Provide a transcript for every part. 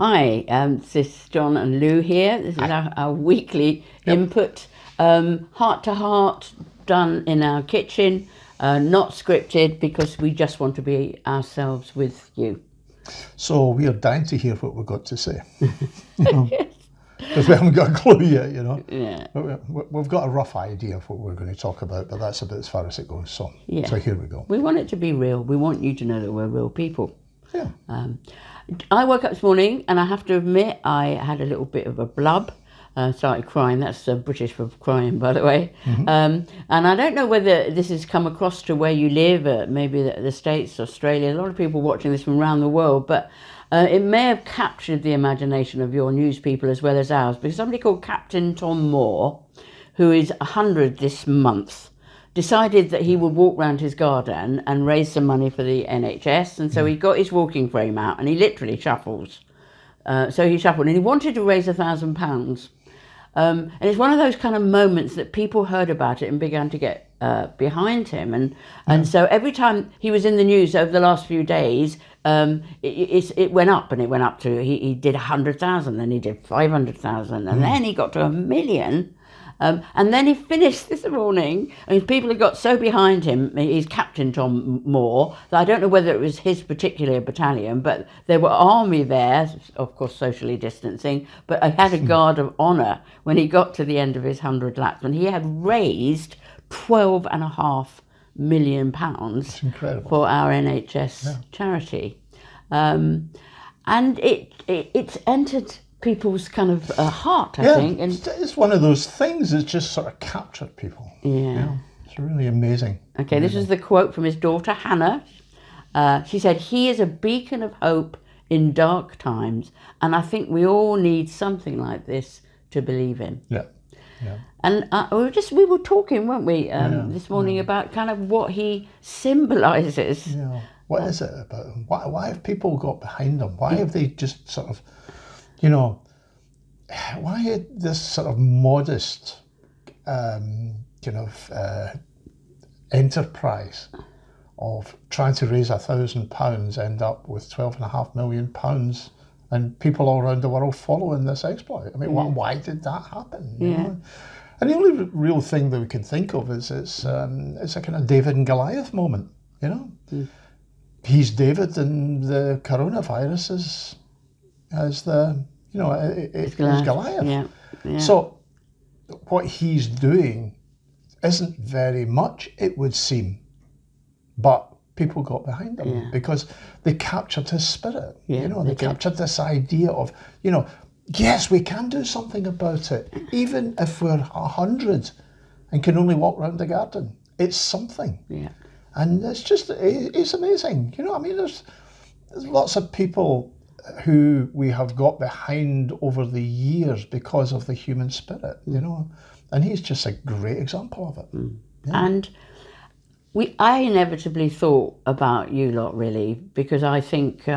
Hi, this is John and Lou here. This is our weekly input, heart to heart, done in our kitchen, not scripted, because we just want to be ourselves with you. So we are dying to hear what we've got to say. Because we haven't got a clue yet, Yeah. We've got a rough idea of what we're going to talk about, but that's about as far as it goes. So here we go. We want it to be real. We want you to know that we're real people. Yeah. I woke up this morning and I have to admit I had a little bit of a blub. Started crying. That's British for crying, by the way. Mm-hmm. And I don't know whether this has come across to where you live, maybe the States, Australia. A lot of people watching this from around the world, but it may have captured the imagination of your news people as well as ours, because somebody called Captain Tom Moore, who is 100 this month, decided that he would walk round his garden and raise some money for the NHS. And so he got his walking frame out and he literally shuffles. So he shuffled and he wanted to raise £1,000. And it's one of those kind of moments that people heard about it and began to get behind him. And so every time he was in the news over the last few days, it went up, and it went up to, he did 100,000, then he did 500,000, and then he got to 1 million. And then he finished this morning, and people had got so behind him, he's Captain Tom Moore, that I don't know whether it was his particular battalion, but there were army there, of course socially distancing, but I had a guard of honour when he got to the end of his 100 laps, and he had raised £12.5 million for our NHS charity. And it's entered people's kind of heart, I think. And it's one of those things that just sort of captured people. Yeah. It's really amazing. Okay, this is the quote from his daughter, Hannah. She said, "He is a beacon of hope in dark times, and I think we all need something like this to believe in." Yeah. And we were talking, weren't we, this morning about kind of what he symbolises. Yeah. What is it about him? Why have people got behind him? Why have they just sort of, why this sort of modest enterprise of trying to raise £1,000 end up with £12.5 million, and people all around the world following this exploit? I mean, why did that happen? You know? And the only real thing that we can think of is it's a kind of David and Goliath moment. He's David, and the coronavirus is Goliath. Yeah. So what he's doing isn't very much, it would seem, but people got behind him because they captured his spirit. They captured this idea of, yes, we can do something about it, even if we're 100 and can only walk around the garden. It's something. Yeah. And it's amazing. There's lots of people who we have got behind over the years because of the human spirit, and he's just a great example of it. And I inevitably thought about you lot, really, because I think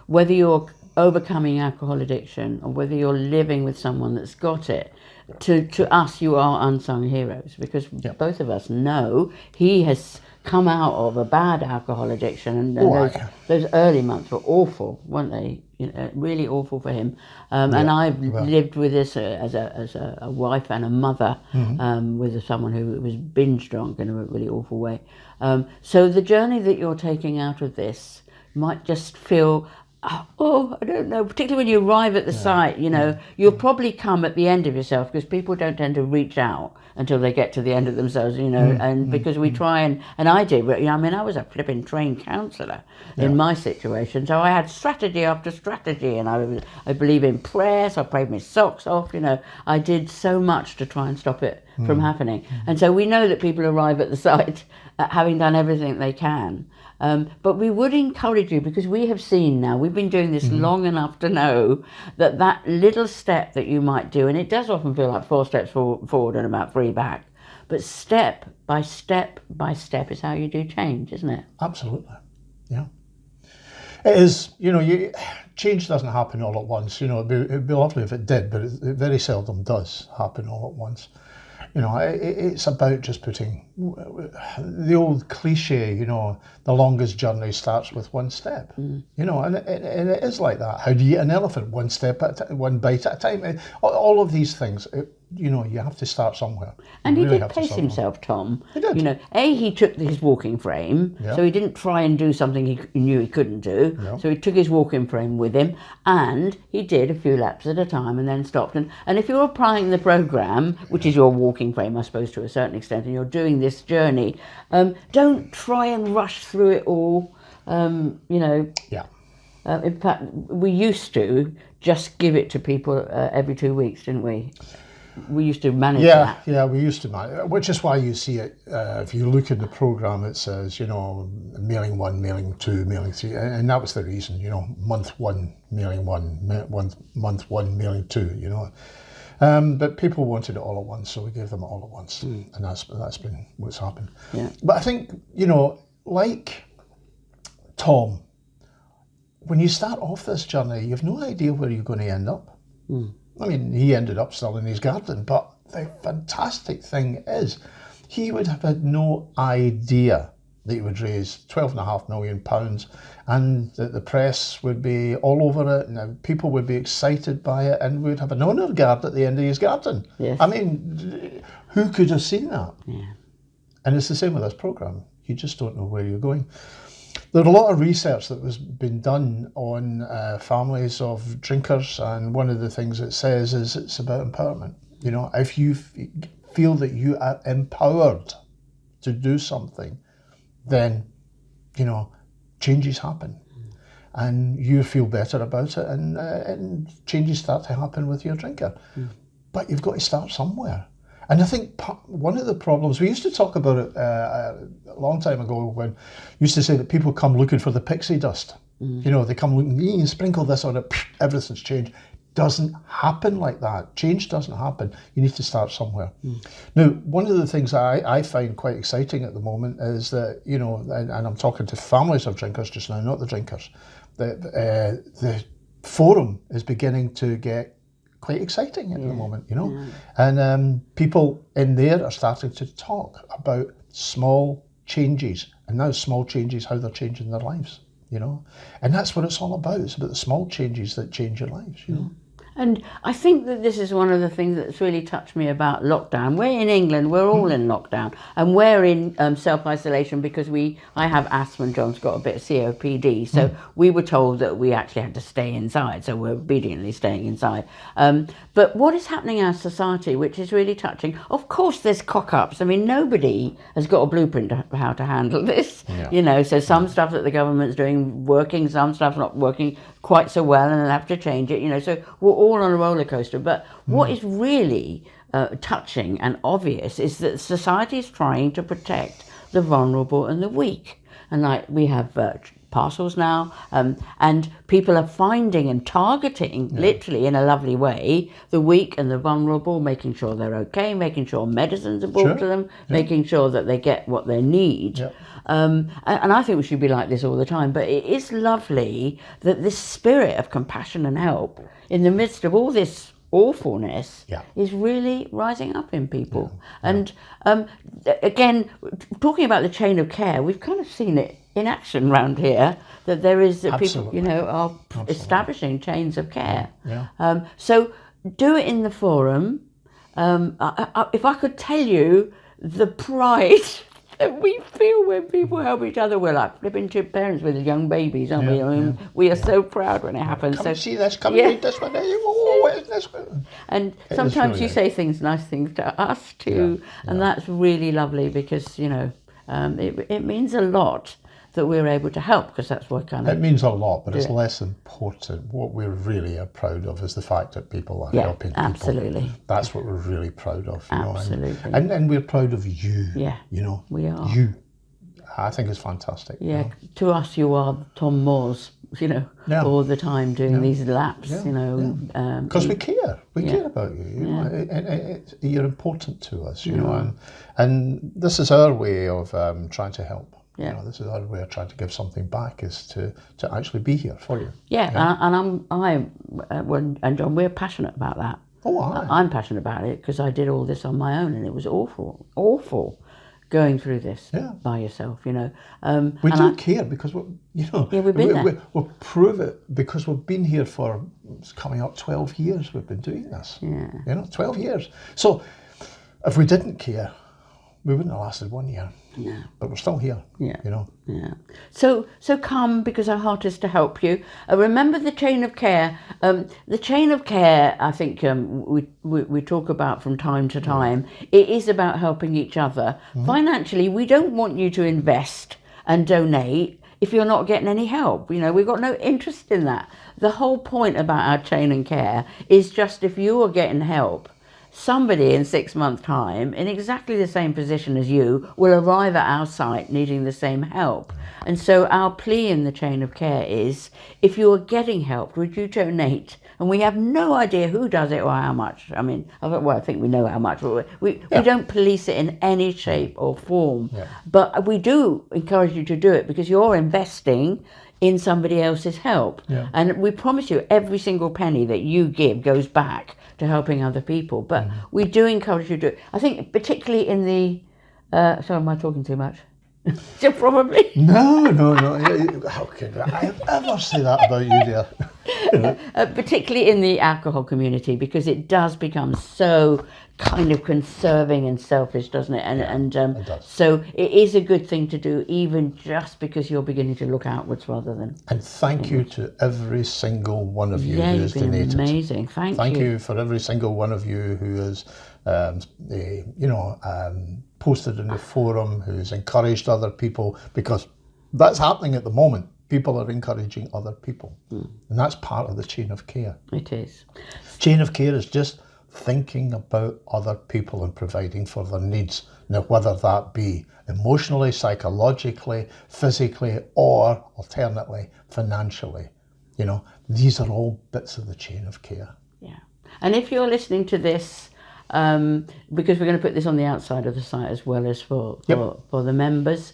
whether you're overcoming alcohol addiction or whether you're living with someone that's got it, to us you are unsung heroes, because both of us know he has come out of a bad alcohol addiction, and those early months were awful, weren't they? Really awful for him. And I've lived with this as a wife and a mother, with someone who was binge drunk in a really awful way. So the journey that you're taking out of this might just feel, I don't know, particularly when you arrive at the site, you'll probably come at the end of yourself, because people don't tend to reach out until they get to the end of themselves, and because we try and I did, I was a flipping trained counsellor in my situation, so I had strategy after strategy, and I believe in prayer, so I prayed my socks off, I did so much to try and stop it from happening. And so we know that people arrive at the site having done everything they can. But we would encourage you, because we have seen now, we've been doing this long enough to know that little step that you might do, and it does often feel like 4 steps forward and about 3 back, but step by step by step is how you do change, isn't it? Absolutely, yeah. It is, change doesn't happen all at once. It'd be lovely if it did, but it very seldom does happen all at once. You know, it's about just putting the old cliche, you know, the longest journey starts with one step. You know, and it is like that. How do you eat an elephant? One step at a one bite at a time. All of these things, you know, you have to start somewhere. And he did pace himself, Tom. He did. You know, he took his walking frame, so he didn't try and do something he knew he couldn't do. So he took his walking frame with him, and he did a few laps at a time and then stopped. And if you're applying the programme, which is your walking frame, I suppose, to a certain extent, and you're doing this journey, don't try and rush through it all, you know. Yeah. In fact, we used to just give it to people every 2 weeks, didn't we? We used to manage that. Yeah, we used to manage, which is why you see it, if you look at the programme, it says, you know, mailing 1, mailing 2, mailing 3, and that was the reason, you know, month 1, mailing 1, month 1, mailing 2, you know. But people wanted it all at once, so we gave them it all at once, and that's been what's happened. Yeah. But I think, you know, like Tom, when you start off this journey, you've no idea where you're going to end up. I mean, he ended up still in his garden, but the fantastic thing is he would have had no idea that he would raise £12.5 million and that the press would be all over it and people would be excited by it and we'd have an honour guard at the end of his garden. Yes. I mean, who could have seen that? Yeah. And it's the same with this programme. You just don't know where you're going. There's a lot of research that was been done on families of drinkers, and one of the things it says is it's about empowerment. You know, if you feel that you are empowered to do something, then, you know, changes happen. And you feel better about it, and changes start to happen with your drinker. But you've got to start somewhere. And I think one of the problems, we used to talk about it a long time ago when we used to say that people come looking for the pixie dust. You know, they come looking, you sprinkle this on it, everything's changed. Doesn't happen like that. Change doesn't happen. You need to start somewhere. Now, one of the things I find quite exciting at the moment is that, you know, and I'm talking to families of drinkers just now, not the drinkers, the forum is beginning to get quite exciting at the moment, you know. And people in there are starting to talk about small changes, and now small changes, how they're changing their lives, you know. And that's what it's all about. It's about the small changes that change your lives, you know. And I think that this is one of the things that's really touched me about lockdown. We're in England, we're all in lockdown, and we're in self-isolation because I have asthma and John's got a bit of COPD. So we were told that we actually had to stay inside, so we're obediently staying inside. But what is happening in our society, which is really touching, of course there's cock-ups. I mean, nobody has got a blueprint of how to handle this, you know, so some stuff that the government's doing working, some stuff's not working quite so well, and they'll have to change it, you know, so we're all on a roller coaster. But what is really touching and obvious is that society is trying to protect the vulnerable and the weak. And like we have parcels now, and people are finding and targeting, literally in a lovely way, the weak and the vulnerable, making sure they're okay, making sure medicines are brought to them, making sure that they get what they need. And I think we should be like this all the time, but it is lovely that this spirit of compassion and help in the midst of all this awfulness is really rising up in people. And again, talking about the chain of care, we've kind of seen it in action around here, that there is that people, you know, are establishing chains of care. So do it in the forum. If I could tell you the pride that we feel when people help each other, we're like flipping two parents with young babies, aren't we? I mean, we are so proud when it happens. Come see this, come read this one. Oh, what is this one? And sometimes you say nice things to us too, and that's really lovely because, you know, it means a lot that we're able to help, because that's what kind of... It means a lot, but it's less important. What we really are proud of is the fact that people are helping people. Absolutely. That's what we're really proud of. You absolutely. know? And we're proud of you. Yeah. You know. We are. You. I think it's fantastic. Yeah. You know? To us, you are Tom Moores, you know, all the time doing these laps, you know. Because we care. We care about you. You know, you're important to us, you know. And this is our way of trying to help. You know, this is our way of trying to give something back, is to actually be here for you. And John, we're passionate about that. Oh, aye. I'm passionate about it because I did all this on my own, and it was awful going through this by yourself, you know. We do care because we've been there. We'll prove it because we've been here for, it's coming up 12 years we've been doing this. Yeah. 12 years. So if we didn't care, we wouldn't have lasted 1 year. No. But we're still here. Yeah. Yeah. So come, because our heart is to help you. Remember the chain of care. The chain of care, I think we talk about from time to time. It is about helping each other. Financially, we don't want you to invest and donate if you're not getting any help. We've got no interest in that. The whole point about our chain of care is just if you are getting help, somebody in 6 months' time in exactly the same position as you will arrive at our site needing the same help. And so our plea in the chain of care is, if you are getting help, would you donate? And we have no idea who does it or how much. I mean, I think we know how much, but we don't police it in any shape or form. Yeah. But we do encourage you to do it because you're investing in somebody else's help. Yeah. And we promise you every single penny that you give goes back to helping other people. But we do encourage you to do it. I think particularly in the... sorry, am I talking too much? Probably. No. How could I ever say that about you, dear? Particularly in the alcohol community, because it does become so kind of conserving and selfish, doesn't it? And it does. So it is a good thing to do, even just because you're beginning to look outwards rather than... And thank you to every single one of you who has been donated. Amazing. Thank you for every single one of you who has, posted in the forum, who's encouraged other people, because that's happening at the moment. People are encouraging other people. And that's part of the chain of care. It is. Chain of care is just thinking about other people and providing for their needs. Now, whether that be emotionally, psychologically, physically, or alternately, financially, these are all bits of the chain of care. Yeah. And if you're listening to this, because we're going to put this on the outside of the site as well as for the members,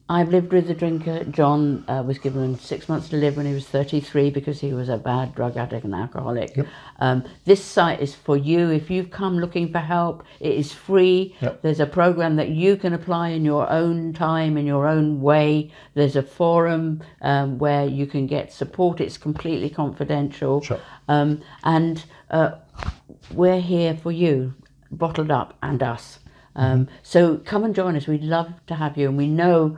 I've lived with the drinker. John was given 6 months to live when he was 33 because he was a bad drug addict and alcoholic. Yep. This site is for you. If you've come looking for help, it is free. Yep. There's a program that you can apply in your own time, in your own way. There's a forum where you can get support. It's completely confidential. Sure. And we're here for you, Bottled Up and us. So come and join us. We'd love to have you. And we know,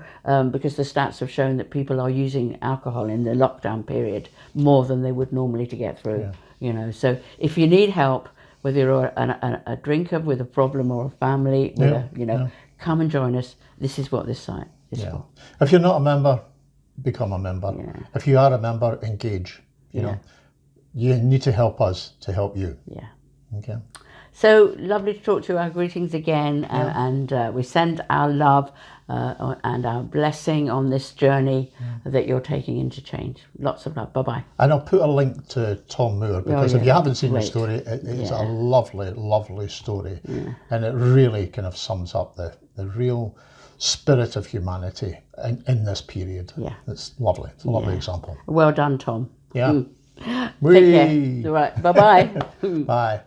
because the stats have shown that people are using alcohol in the lockdown period more than they would normally to get through. Yeah. So if you need help, whether you're a drinker with a problem or a family, come and join us. This is what this site is for. If you're not a member, become a member. Yeah. If you are a member, engage. You know, you need to help us to help you. Yeah. Okay. So lovely to talk to you. Our greetings again, and we send our love and our blessing on this journey that you're taking into change. Lots of love. Bye-bye. And I'll put a link to Tom Moore, because if you haven't seen the story, it's a lovely, lovely story. Yeah. And it really kind of sums up the real spirit of humanity in this period. Yeah. It's lovely. It's a lovely example. Well done, Tom. Yeah. Take care. All right. Bye-bye. Bye.